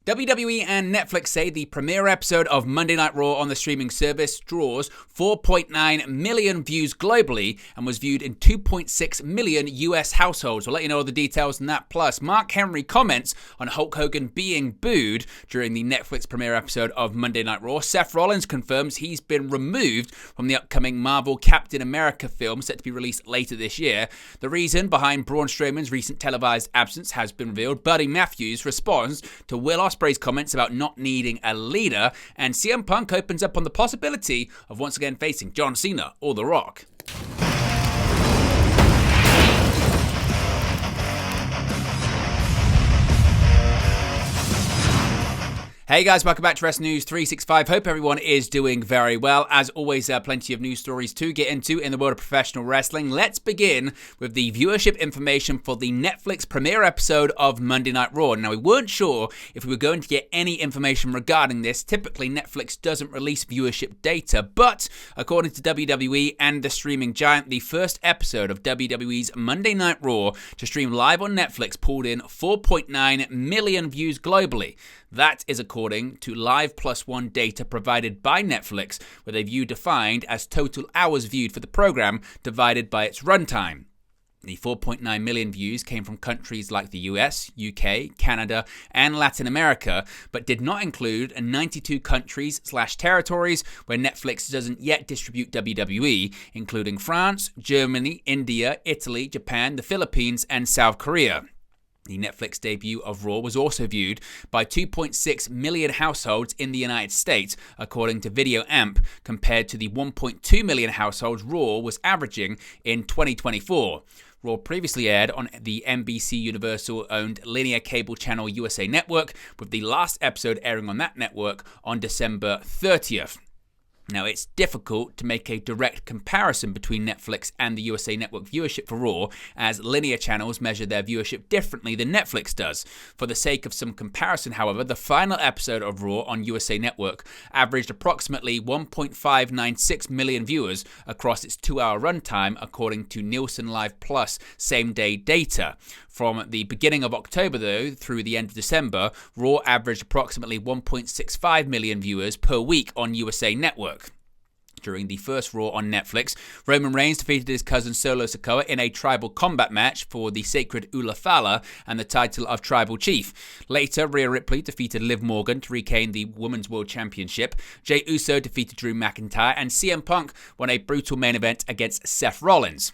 WWE and Netflix say the premiere episode of Monday Night Raw on the streaming service draws 4.9 million views globally and was viewed in 2.6 million US households. We'll let you know all the details on that. Plus, Mark Henry comments on Hulk Hogan being booed during the Netflix premiere episode of Monday Night Raw. Seth Rollins confirms he's been removed from the upcoming Marvel Captain America film set to be released later this year. The reason behind Braun Strowman's recent televised absence has been revealed. Buddy Matthews responds to Will Ospreay's comments about not needing a leader, and CM Punk opens up on the possibility of once again facing John Cena or The Rock. Hey guys, welcome back to Wrestling News 365. Hope everyone is doing very well. As always, plenty of news stories to get into in the world of professional wrestling. Let's begin with the viewership information for the Netflix premiere episode of Monday Night Raw. Now, we weren't sure if we were going to get any information regarding this. Typically, Netflix doesn't release viewership data, but according to WWE and the streaming giant, the first episode of WWE's Monday Night Raw to stream live on Netflix pulled in 4.9 million views globally. That is according to Live Plus One data provided by Netflix, with a view defined as total hours viewed for the program divided by its runtime. The 4.9 million views came from countries like the US, UK, Canada, and Latin America, but did not include 92 countries/territories where Netflix doesn't yet distribute WWE, including France, Germany, India, Italy, Japan, the Philippines, and South Korea. The Netflix debut of Raw was also viewed by 2.6 million households in the United States, according to Video Amp, compared to the 1.2 million households Raw was averaging in 2024. Raw previously aired on the NBC Universal-owned linear cable channel USA Network, with the last episode airing on that network on December 30th. Now, it's difficult to make a direct comparison between Netflix and the USA Network viewership for Raw, as linear channels measure their viewership differently than Netflix does. For the sake of some comparison, however, the final episode of Raw on USA Network averaged approximately 1.596 million viewers across its 2-hour runtime, according to Nielsen Live Plus same-day data. From the beginning of October, though, through the end of December, Raw averaged approximately 1.65 million viewers per week on USA Network. During the first Raw on Netflix, Roman Reigns defeated his cousin Solo Sikoa in a tribal combat match for the sacred Ula Fala and the title of Tribal Chief. Later, Rhea Ripley defeated Liv Morgan to regain the Women's World Championship. Jey Uso defeated Drew McIntyre, and CM Punk won a brutal main event against Seth Rollins.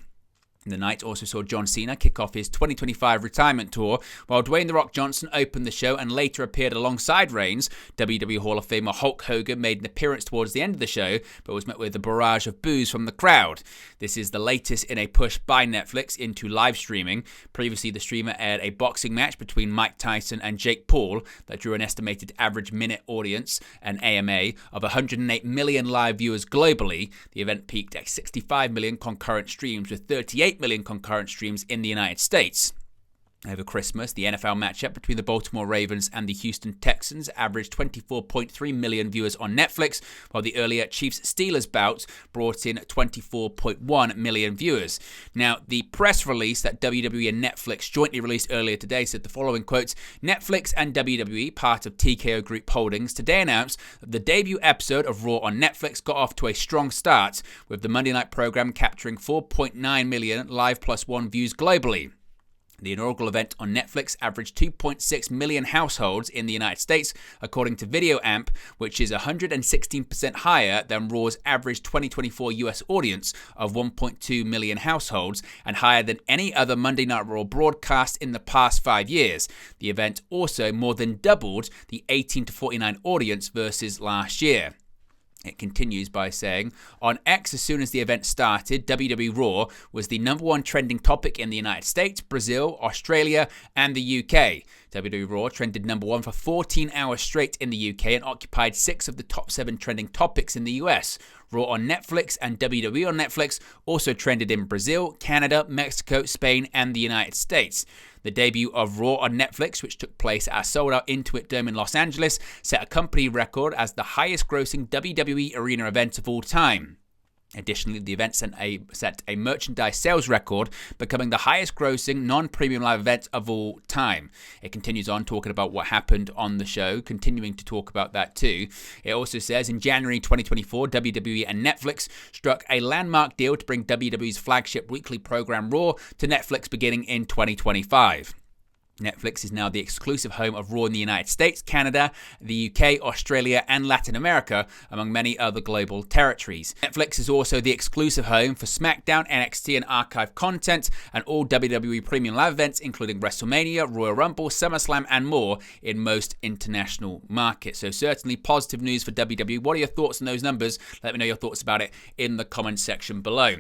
The night also saw John Cena kick off his 2025 retirement tour, while Dwayne "The Rock" Johnson opened the show and later appeared alongside Reigns. WWE Hall of Famer Hulk Hogan made an appearance towards the end of the show, but was met with a barrage of boos from the crowd. This is the latest in a push by Netflix into live streaming. Previously, the streamer aired a boxing match between Mike Tyson and Jake Paul that drew an estimated average minute audience, an AMA, of 108 million live viewers globally. The event peaked at 65 million concurrent streams, with 38 million concurrent streams in the United States. Over Christmas, the NFL matchup between the Baltimore Ravens and the Houston Texans averaged 24.3 million viewers on Netflix, while the earlier Chiefs-Steelers bout brought in 24.1 million viewers. Now, the press release that WWE and Netflix jointly released earlier today said the following quotes: Netflix and WWE, part of TKO Group Holdings, today announced that the debut episode of Raw on Netflix got off to a strong start, with the Monday night program capturing 4.9 million Live Plus One views globally. The inaugural event on Netflix averaged 2.6 million households in the United States, according to Video Amp, which is 116% higher than Raw's average 2024 US audience of 1.2 million households, and higher than any other Monday Night Raw broadcast in the past 5 years. The event also more than doubled the 18 to 49 audience versus last year. It continues by saying, on X, as soon as the event started, WWE Raw was the #1 trending topic in the United States, Brazil, Australia, and the UK. WWE Raw trended #1 for 14 hours straight in the UK and occupied 6 of the top 7 trending topics in the US. Raw on Netflix and WWE on Netflix also trended in Brazil, Canada, Mexico, Spain, and the United States. The debut of Raw on Netflix, which took place at a sold-out Intuit Dome in Los Angeles, set a company record as the highest-grossing WWE arena event of all time. Additionally, the event set a merchandise sales record, becoming the highest grossing non-premium live event of all time. It continues on talking about what happened on the show, continuing to talk about that too. It also says in January 2024, WWE and Netflix struck a landmark deal to bring WWE's flagship weekly program Raw to Netflix beginning in 2025. Netflix is now the exclusive home of Raw in the United States, Canada, the UK, Australia, and Latin America, among many other global territories. Netflix is also the exclusive home for SmackDown, NXT, and archive content, and all WWE premium live events, including WrestleMania, Royal Rumble, SummerSlam, and more in most international markets. So certainly positive news for WWE. What are your thoughts on those numbers? Let me know your thoughts about it in the comments section below.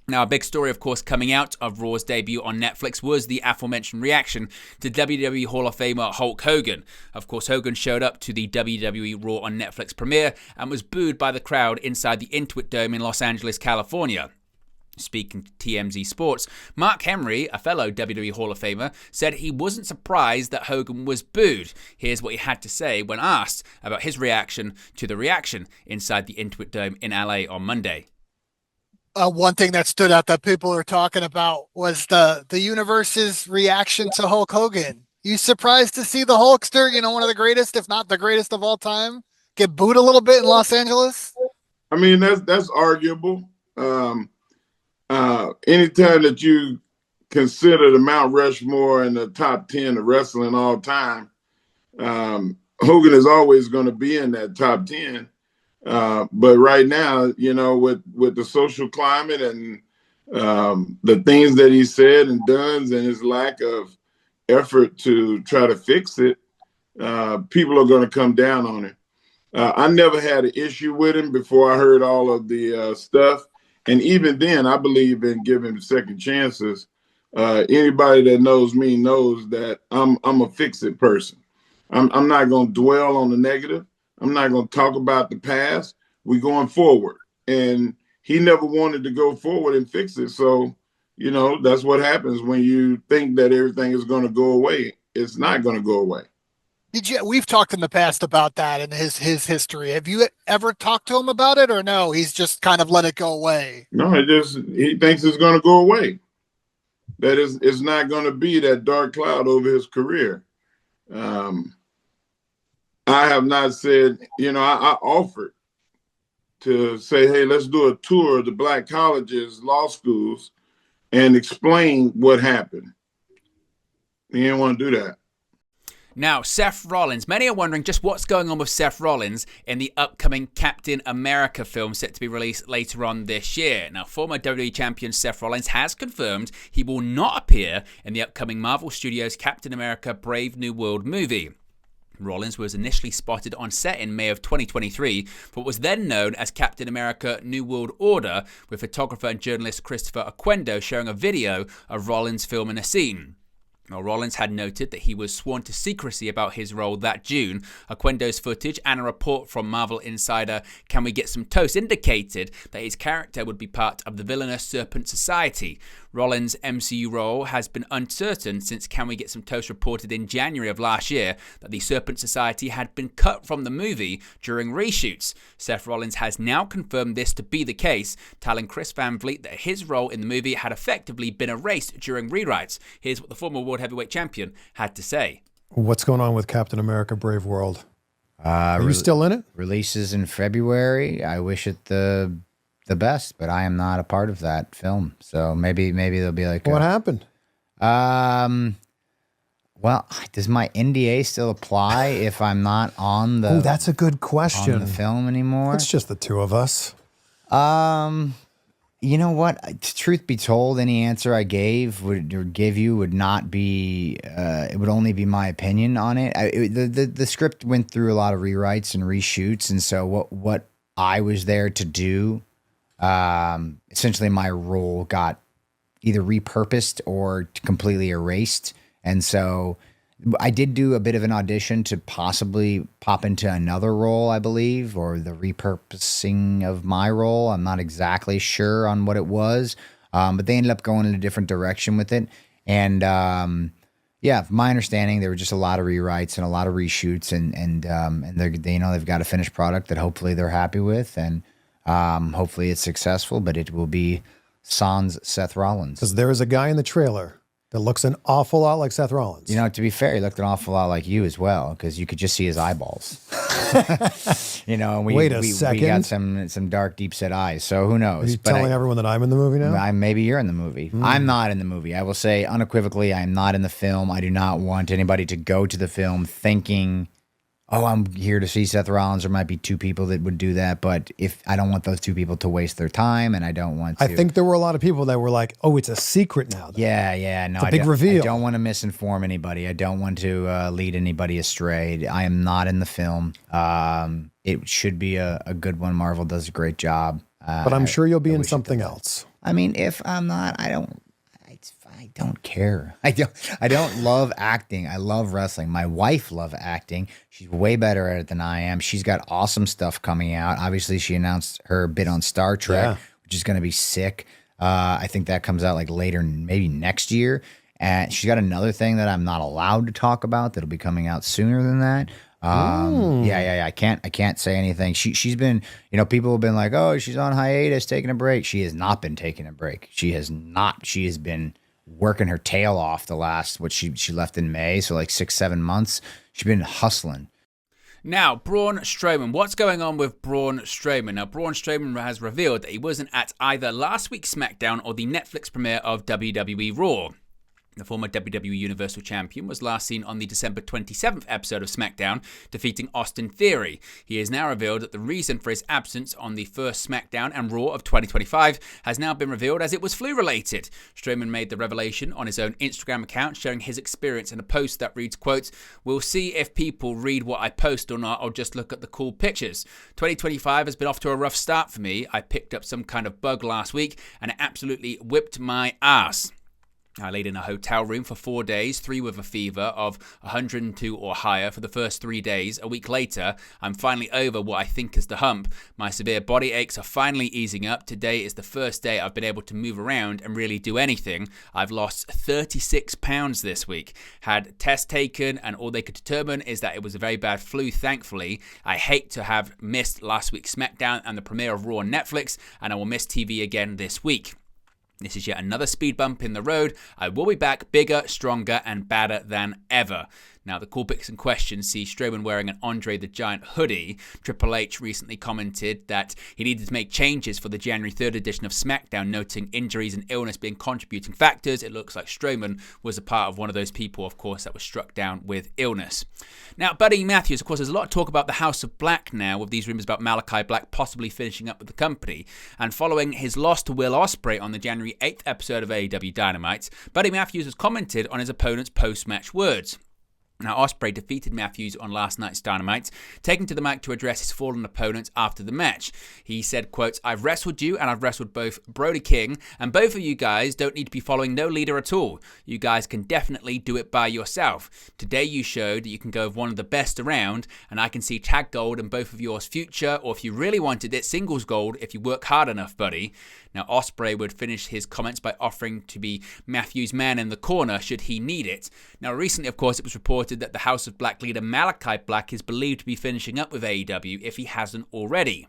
Now, a big story, of course, coming out of Raw's debut on Netflix was the aforementioned reaction to WWE Hall of Famer Hulk Hogan. Of course, Hogan showed up to the WWE Raw on Netflix premiere and was booed by the crowd inside the Intuit Dome in Los Angeles, California. Speaking to TMZ Sports, Mark Henry, a fellow WWE Hall of Famer, said he wasn't surprised that Hogan was booed. Here's what he had to say when asked about his reaction to the reaction inside the Intuit Dome in LA on Monday. One thing that stood out that people are talking about was the universe's reaction to Hulk Hogan. You surprised to see the Hulkster, one of the greatest, if not the greatest of all time, get booed a little bit in Los Angeles? I mean, that's arguable. Anytime that you consider the Mount Rushmore in the top 10 of wrestling all time, Hogan is always going to be in that top 10. But right now, with the social climate and the things that he said and done and his lack of effort to try to fix it, people are going to come down on him. I never had an issue with him before I heard all of the stuff. And even then, I believe in giving second chances. Anybody that knows me knows that I'm a fix-it person. I'm not going to dwell on the negative. I'm not going to talk about the past. We're going forward. And he never wanted to go forward and fix it. So, that's what happens when you think that everything is going to go away. It's not going to go away. We've talked in the past about that and his history. Have you ever talked to him about it, or no? He's just kind of let it go away. No, he thinks it's going to go away. That it's not going to be that dark cloud over his career. I have not said, I offered to say, hey, let's do a tour of the black colleges, law schools, and explain what happened. He didn't want to do that. Now, Seth Rollins. Many are wondering just what's going on with Seth Rollins in the upcoming Captain America film set to be released later on this year. Now, former WWE champion Seth Rollins has confirmed he will not appear in the upcoming Marvel Studios Captain America Brave New World movie. Rollins was initially spotted on set in May of 2023 for what was then known as Captain America New World Order, with photographer and journalist Christopher Oquendo showing a video of Rollins filming a scene. Now, Rollins had noted that he was sworn to secrecy about his role that June. Oquendo's footage and a report from Marvel insider Can We Get Some Toast indicated that his character would be part of the villainous Serpent Society. Rollins' MCU role has been uncertain since Can We Get Some Toast reported in January of last year that the Serpent Society had been cut from the movie during reshoots. Seth Rollins has now confirmed this to be the case, telling Chris Van Vliet that his role in the movie had effectively been erased during rewrites. Here's what the former World Heavyweight Champion had to say. What's going on with Captain America Brave World? Are you still in it? Releases in February. I wish it the best, but I am not a part of that film. So maybe they'll be like, what happened? Well, does my NDA still apply if I'm not on the? Oh, that's a good question. On the film anymore? It's just the two of us. You know what? Truth be told, any answer I gave would not be. It would only be my opinion on it. The script went through a lot of rewrites and reshoots, and so what I was there to do. Essentially my role got either repurposed or completely erased. And so I did do a bit of an audition to possibly pop into another role, I believe, or the repurposing of my role. I'm not exactly sure on what it was. But they ended up going in a different direction with it. And, yeah, from my understanding, there were just a lot of rewrites and a lot of reshoots and they've got a finished product that hopefully they're happy with. And, Hopefully it's successful, but it will be sans Seth Rollins. Because there is a guy in the trailer that looks an awful lot like Seth Rollins. You know, to be fair, he looked an awful lot like you as well, because you could just see his eyeballs. You know, and we got some dark, deep set eyes. So who knows? Are you telling everyone that I'm in the movie now? Maybe you're in the movie. I'm not in the movie. I will say unequivocally, I am not in the film. I do not want anybody to go to the film thinking, oh, I'm here to see Seth Rollins. There might be two people that would do that, but if I don't want those two people to waste their time, and I don't want to. I think there were a lot of people that were like, oh, it's a secret now. Though. Yeah, no, it's a big reveal. I don't want to misinform anybody. I don't want to lead anybody astray. I am not in the film. It should be a good one. Marvel does a great job. But I'm sure you'll be in something else. I mean, if I'm not, I don't care. I don't love acting. I love wrestling. My wife loves acting. She's way better at it than I am. She's got awesome stuff coming out. Obviously, she announced her bit on Star Trek, which is going to be sick. I think that comes out like later, maybe next year. And she's got another thing that I'm not allowed to talk about that'll be coming out sooner than that. Yeah. I can't say anything. She's been, people have been like, oh, she's on hiatus, taking a break. She has not been taking a break. She has not. She has been working her tail off the last, she left in May, so like 6-7 months. She's been hustling. Now, Braun Strowman. What's going on with Braun Strowman? Now, Braun Strowman has revealed that he wasn't at either last week's SmackDown or the Netflix premiere of WWE Raw. The former WWE Universal Champion was last seen on the December 27th episode of SmackDown, defeating Austin Theory. He has now revealed that the reason for his absence on the first SmackDown and Raw of 2025 has now been revealed as it was flu-related. Strowman made the revelation on his own Instagram account, sharing his experience in a post that reads, quote, "We'll see if people read what I post or not, or just look at the cool pictures. 2025 has been off to a rough start for me. I picked up some kind of bug last week and it absolutely whipped my ass. I laid in a hotel room for 4 days, 3 with a fever of 102 or higher for the first 3 days. A week later, I'm finally over what I think is the hump. My severe body aches are finally easing up. Today is the first day I've been able to move around and really do anything. I've lost 36 pounds this week. Had tests taken and all they could determine is that it was a very bad flu, thankfully. I hate to have missed last week's SmackDown and the premiere of Raw on Netflix, and I will miss TV again this week. This is yet another speed bump in the road. I will be back bigger, stronger, and badder than ever." Now, the cool pics in question see Strowman wearing an Andre the Giant hoodie. Triple H recently commented that he needed to make changes for the January 3rd edition of SmackDown, noting injuries and illness being contributing factors. It looks like Strowman was a part of one of those people, of course, that was struck down with illness. Now, Buddy Matthews, of course, there's a lot of talk about the House of Black now, with these rumors about Malachi Black possibly finishing up with the company. And following his loss to Will Ospreay on the January 8th episode of AEW Dynamite, Buddy Matthews has commented on his opponent's post-match words. Now, Ospreay defeated Matthews on last night's Dynamite, taking to the mic to address his fallen opponent after the match. He said, quote, "I've wrestled you and I've wrestled both Brody King, and both of you guys don't need to be following no leader at all. You guys can definitely do it by yourself. Today you showed that you can go with one of the best around, and I can see tag gold in both of yours future, or if you really wanted it, singles gold if you work hard enough, buddy." Now, Ospreay would finish his comments by offering to be Matthews' man in the corner should he need it. Now, recently, of course, it was reported that the House of Black leader Malachi Black is believed to be finishing up with AEW if he hasn't already.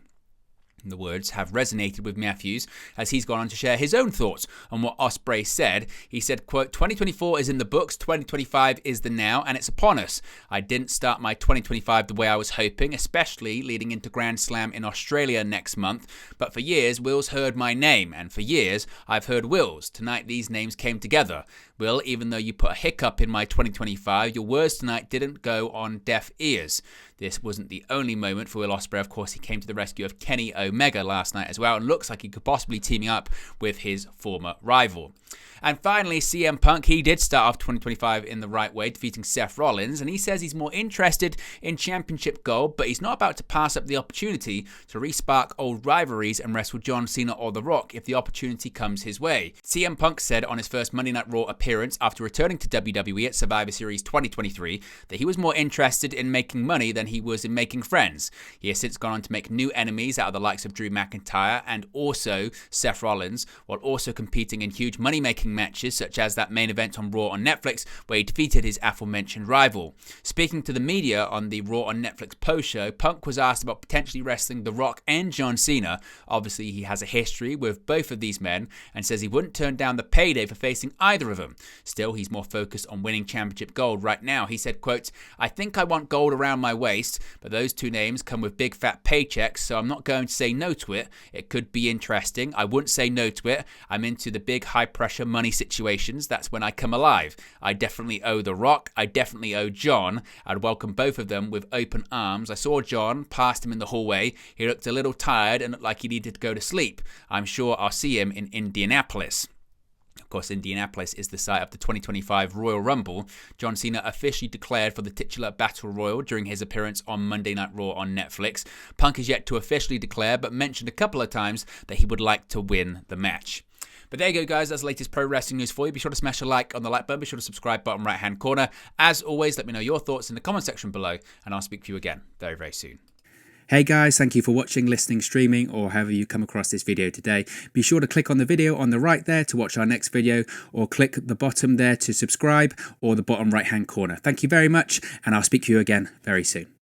The words have resonated with Matthews as he's gone on to share his own thoughts on what Ospreay said. He said, quote, "2024 is in the books, 2025 is the now, and it's upon us. I didn't start my 2025 the way I was hoping, especially leading into Grand Slam in Australia next month. But for years, Will's heard my name, and for years, I've heard Will's. Tonight, these names came together. Will, even though you put a hiccup in my 2025, your words tonight didn't go on deaf ears." This wasn't the only moment for Will Ospreay. Of course, he came to the rescue of Kenny Omega last night as well, and looks like he could possibly teaming up with his former rival. And finally, CM Punk, he did start off 2025 in the right way, defeating Seth Rollins, and he says he's more interested in championship gold, but he's not about to pass up the opportunity to re-spark old rivalries and wrestle John Cena or The Rock if the opportunity comes his way. CM Punk said on his first Monday Night Raw appearance appearance after returning to WWE at Survivor Series 2023 that he was more interested in making money than he was in making friends. He has since gone on to make new enemies out of the likes of Drew McIntyre and also Seth Rollins, while also competing in huge money-making matches such as that main event on Raw on Netflix where he defeated his aforementioned rival. Speaking to the media on the Raw on Netflix post-show, Punk was asked about potentially wrestling The Rock and John Cena. Obviously, he has a history with both of these men and says he wouldn't turn down the payday for facing either of them. Still, he's more focused on winning championship gold right now. He said, quote, "I think I want gold around my waist, but those two names come with big fat paychecks, so I'm not going to say no to it. It could be interesting. I wouldn't say no to it. I'm into the big high pressure money situations. That's when I come alive. I definitely owe The Rock. I definitely owe John. I'd welcome both of them with open arms. I saw John, passed him in the hallway. He looked a little tired and looked like he needed to go to sleep. I'm sure I'll see him in Indianapolis." Of course, Indianapolis is the site of the 2025 Royal Rumble. John Cena officially declared for the titular Battle Royal during his appearance on Monday Night Raw on Netflix. Punk is yet to officially declare, but mentioned a couple of times that he would like to win the match. But there you go, guys. That's the latest pro wrestling news for you. Be sure to smash a like on the like button. Be sure to subscribe bottom right-hand corner. As always, let me know your thoughts in the comment section below, and I'll speak to you again very, very soon. Hey guys, thank you for watching, listening, streaming, or however you come across this video today. Be sure to click on the video on the right there to watch our next video, or click the bottom there to subscribe, or the bottom right-hand corner. Thank you very much, and I'll speak to you again very soon.